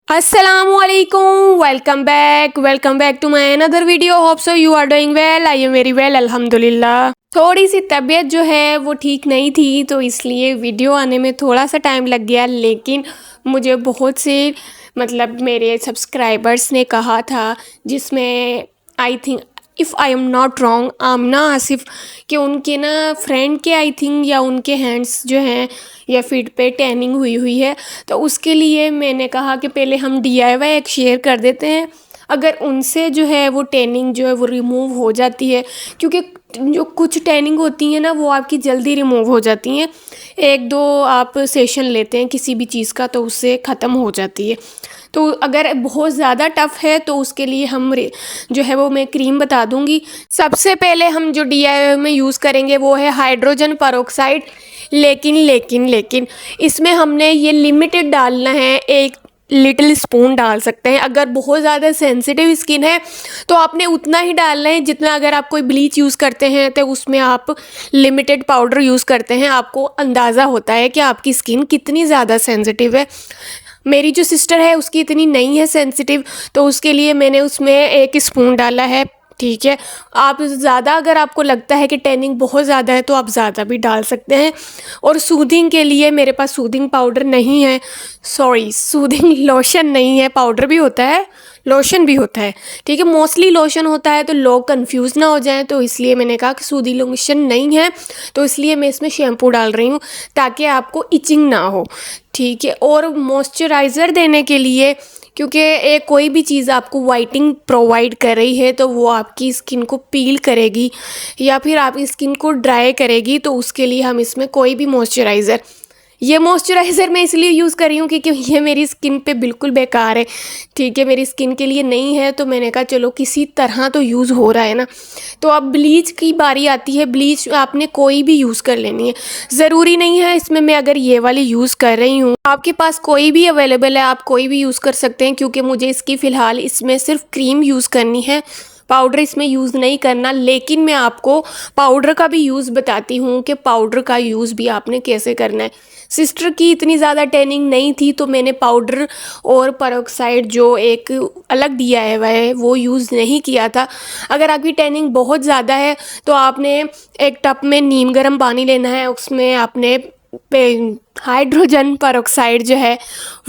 Assalamualaikum, welcome back to my another video. Hope so you are doing well. I am very well, अल्हम्दुलिल्लाह। थोड़ी सी तबीयत जो है वो ठीक नहीं थी, तो इसलिए वीडियो आने में थोड़ा सा टाइम लग गया, लेकिन मुझे बहुत से मेरे सब्सक्राइबर्स ने कहा था, जिसमें I think if I am not wrong Amna Asif, कि उनके ना फ्रेंड के आई थिंक या उनके हैंड्स जो हैं या फीट पे टैनिंग हुई है। तो उसके लिए मैंने कहा कि पहले हम DIY एक शेयर कर देते हैं, अगर उनसे जो है वो टैनिंग जो है वो रिमूव हो जाती है, क्योंकि जो कुछ टैनिंग होती है ना वो आपकी जल्दी रिमूव हो जाती हैं। एक दो आप सेशन लेते हैं किसी भी चीज़ का तो उससे ख़त्म हो जाती है। तो अगर बहुत ज़्यादा टफ़ है तो उसके लिए हम जो है वो मैं क्रीम बता दूंगी। सबसे पहले हम जो DIY में यूज़ करेंगे वो है हाइड्रोजन पेरोक्साइड। लेकिन इसमें हमने ये लिमिटेड डालना है, एक लिटिल स्पून डाल सकते हैं। अगर बहुत ज़्यादा सेंसिटिव स्किन है तो आपने उतना ही डालना है जितना, अगर आप कोई ब्लीच यूज़ करते हैं तो उसमें आप लिमिटेड पाउडर यूज़ करते हैं, आपको अंदाज़ा होता है कि आपकी स्किन कितनी ज़्यादा सेंसिटिव है। मेरी जो सिस्टर है उसकी इतनी नहीं है सेंसिटिव, तो उसके लिए मैंने उसमें 1 स्पून डाला है। ठीक है, आप ज़्यादा अगर आपको लगता है कि टैनिंग बहुत ज़्यादा है तो आप ज़्यादा भी डाल सकते हैं। और सूदिंग के लिए मेरे पास सूदिंग पाउडर नहीं है, सॉरी सूदिंग लोशन नहीं है। पाउडर भी होता है, लोशन भी होता है, ठीक है। मोस्टली लोशन होता है तो लोग कंफ्यूज ना हो जाएं, तो इसलिए मैंने कहा कि सूदिंग लोशन नहीं है, तो इसलिए मैं इसमें शैम्पू डाल रही हूँ ताकि आपको इचिंग ना हो। ठीक है, और मॉइस्चराइज़र देने के लिए, क्योंकि एक कोई भी चीज़ आपको वाइटिंग प्रोवाइड कर रही है तो वो आपकी स्किन को पील करेगी या फिर आपकी स्किन को ड्राई करेगी, तो उसके लिए हम इसमें कोई भी मॉइस्चराइज़र, ये मॉइस्चराइज़र मैं इसलिए यूज़ कर रही हूँ क्योंकि ये मेरी स्किन पे बिल्कुल बेकार है। ठीक है, मेरी स्किन के लिए नहीं है, तो मैंने कहा चलो किसी तरह तो यूज़ हो रहा है ना। तो अब ब्लीच की बारी आती है। ब्लीच आपने कोई भी यूज़ कर लेनी है, ज़रूरी नहीं है इसमें मैं अगर ये वाली यूज़ कर रही हूँ, आपके पास कोई भी अवेलेबल है, आप कोई भी यूज़ कर सकते हैं। क्योंकि मुझे इसकी फ़िलहाल इसमें सिर्फ क्रीम यूज़ करनी है, पाउडर इसमें यूज़ नहीं करना। लेकिन मैं आपको पाउडर का भी यूज़ बताती हूँ कि पाउडर का यूज़ भी आपने कैसे करना है। सिस्टर की इतनी ज़्यादा टैनिंग नहीं थी तो मैंने पाउडर और पेरोक्साइड जो एक अलग DIY है वो यूज़ नहीं किया था। अगर आपकी टैनिंग बहुत ज़्यादा है तो आपने एक टब में नीम गर्म पानी लेना है, उसमें आपने हाइड्रोजन पेरोक्साइड जो है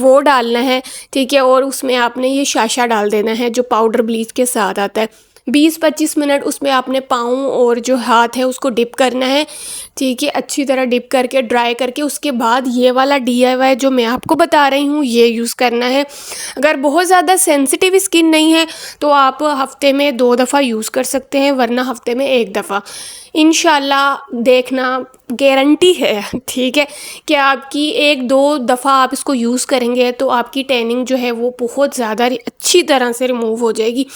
वो डालना है। ठीक है, और उसमें आपने ये शाशा डाल देना है जो पाउडर ब्लीच के साथ आता है। 20-25 मिनट उसमें आपने पाँव और जो हाथ है उसको डिप करना है। ठीक है, अच्छी तरह डिप करके ड्राई करके उसके बाद ये वाला DIY जो मैं आपको बता रही हूँ ये यूज़ करना है। अगर बहुत ज़्यादा सेंसिटिव स्किन नहीं है तो आप हफ्ते में 2 दफ़ा यूज़ कर सकते हैं, वरना हफ्ते में 1 दफ़ा। इंशाल्लाह देखना, गारंटी है, ठीक है, कि आपकी 1-2 दफ़ा आप इसको यूज़ करेंगे तो आपकी टैनिंग जो है वो बहुत ज़्यादा अच्छी तरह से रिमूव हो जाएगी।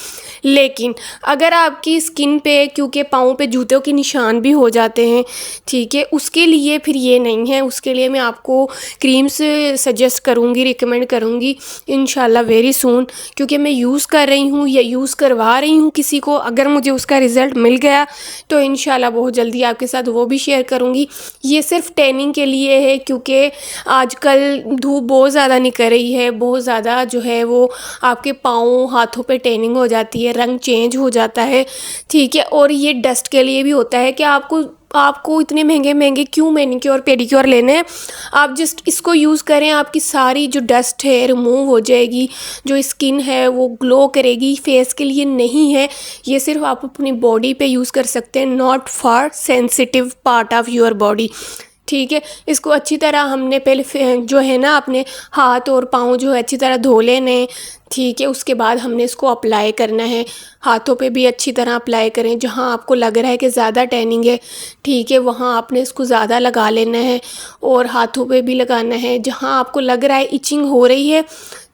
लेकिन अगर आपकी स्किन पे, क्योंकि पाँव पे जूतों के निशान भी हो जाते हैं, ठीक है, उसके लिए फिर ये नहीं है। उसके लिए मैं आपको क्रीम्स सजेस्ट करूँगी, रिकमेंड करूँगी इंशाल्लाह वेरी सून, क्योंकि मैं यूज़ कर रही हूँ या यूज़ करवा रही हूँ किसी को। अगर मुझे उसका रिज़ल्ट मिल गया तो इंशाल्लाह बहुत जल्दी आपके साथ वो भी शेयर करूँगी। ये सिर्फ टैनिंग के लिए है, क्योंकि आजकल धूप बहुत ज़्यादा निकल रही है, बहुत ज़्यादा जो है वो आपके पाँव हाथों पे टैनिंग हो जाती है, रंग चेंज हो जाता है। ठीक है, और ये डस्ट के लिए भी होता है कि आपको इतने महंगे महंगे क्यों मैनिक्योर पेडिक्योर लेने हैं। आप जस्ट इसको यूज़ करें, आपकी सारी जो डस्ट है रिमूव हो जाएगी, जो स्किन है वो ग्लो करेगी। फेस के लिए नहीं है, ये सिर्फ आप अपनी बॉडी पे यूज़ कर सकते हैं, not for sensitive part of your body. ठीक है, इसको अच्छी तरह हमने पहले जो है ना अपने हाथ और पाँव जो है अच्छी तरह धो लेने। ठीक है, उसके बाद हमने इसको अप्लाई करना है, हाथों पे भी अच्छी तरह अप्लाई करें। जहाँ आपको लग रहा है कि ज़्यादा टैनिंग है, ठीक है, वहाँ आपने इसको ज़्यादा लगा लेना है और हाथों पे भी लगाना है। जहाँ आपको लग रहा है इचिंग हो रही है,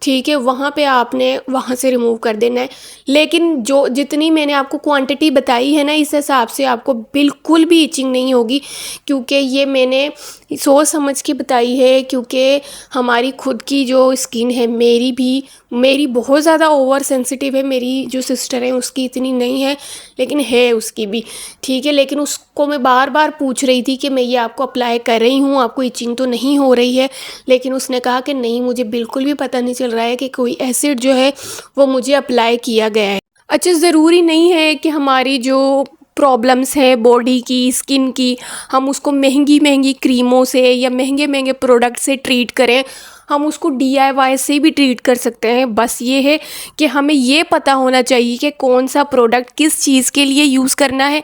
ठीक है, वहाँ पे आपने वहाँ से रिमूव कर देना है। लेकिन जो जितनी मैंने आपको क्वांटिटी बताई है ना, इस हिसाब से आपको बिल्कुल भी इचिंग नहीं होगी, क्योंकि ये मैंने सोच समझ के बताई है, क्योंकि हमारी खुद की जो स्किन है, मेरी बहुत ज़्यादा ओवर सेंसिटिव है। मेरी जो सिस्टर है उसकी इतनी नहीं है, लेकिन है उसकी भी, ठीक है। लेकिन उसको मैं बार बार पूछ रही थी कि मैं ये आपको अप्लाई कर रही हूँ, आपको इचिंग तो नहीं हो रही है, लेकिन उसने कहा कि नहीं, मुझे बिल्कुल भी पता नहीं चल रहा है कि कोई एसिड जो है वो मुझे अप्लाई किया गया है। अच्छा, ज़रूरी नहीं है कि हमारी जो प्रॉब्लम्स है बॉडी की, स्किन की, हम उसको महंगी महंगी क्रीमों से या महंगे महंगे प्रोडक्ट से ट्रीट करें। हम उसको DIY से भी ट्रीट कर सकते हैं। बस ये है कि हमें ये पता होना चाहिए कि कौन सा प्रोडक्ट किस चीज़ के लिए यूज़ करना है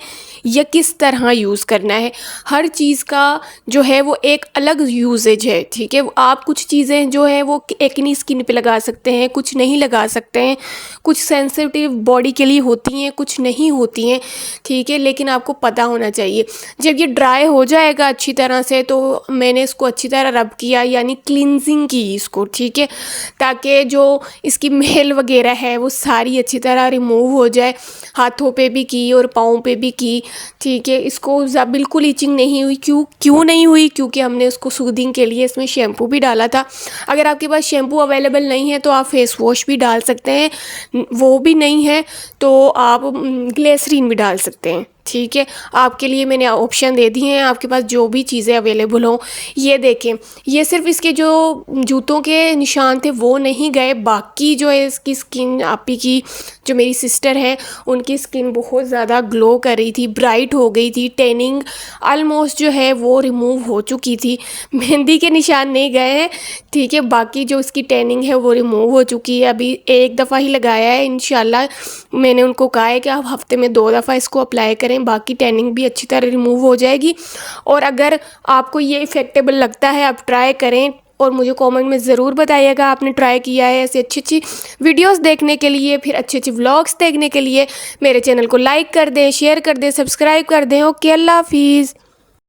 या किस तरह यूज़ करना है। हर चीज़ का जो है वो एक अलग यूजेज है, ठीक है। आप कुछ चीज़ें जो है वो एक्नी स्किन पे लगा सकते हैं, कुछ नहीं लगा सकते हैं। कुछ सेंसिटिव बॉडी के लिए होती हैं, कुछ नहीं होती हैं, ठीक है। लेकिन आपको पता होना चाहिए। जब ये ड्राई हो जाएगा अच्छी तरह से, तो मैंने इसको अच्छी तरह रब किया, यानी क्लिनजिंग की इसको, ठीक है, ताकि जो इसकी मेल वगैरह है वो सारी अच्छी तरह रिमूव हो जाए। हाथों पे भी की और पाँव पे भी की, ठीक है। इसको बिल्कुल इचिंग नहीं हुई। क्यों नहीं हुई? क्योंकि हमने उसको सूदिंग के लिए इसमें शैम्पू भी डाला था। अगर आपके पास शैम्पू अवेलेबल नहीं है तो आप फेस वॉश भी डाल सकते हैं, वो भी नहीं है तो आप ग्लिसरीन भी डाल सकते हैं, ठीक है। आपके लिए मैंने ऑप्शन दे दिए हैं, आपके पास जो भी चीज़ें अवेलेबल हो। ये देखें, ये सिर्फ इसके जो जूतों के निशान थे वो नहीं गए, बाकी जो है इसकी स्किन, आपी की जो मेरी सिस्टर है उनकी स्किन बहुत ज़्यादा ग्लो कर रही थी, ब्राइट हो गई थी। टैनिंग ऑलमोस्ट जो है वो रिमूव हो चुकी थी। मेहंदी के निशान नहीं गए हैं, ठीक है। बाकी जो इसकी टैनिंग है वो रिमूव हो चुकी है। अभी एक दफ़ा ही लगाया है, इंशाल्लाह मैंने उनको कहा है कि आप हफ्ते में 2 दफ़ा इसको अप्लाई करें, बाकी टैनिंग भी अच्छी तरह रिमूव हो जाएगी। और अगर आपको ये इफ़ेक्टेबल लगता है, आप ट्राई करें और मुझे कमेंट में ज़रूर बताइएगा आपने ट्राई किया है। ऐसी अच्छी अच्छी वीडियोस देखने के लिए, फिर अच्छे अच्छे व्लॉग्स देखने के लिए मेरे चैनल को लाइक कर दें, शेयर कर दें, सब्सक्राइब कर दें। ओके, अल्लाह हाफिज़।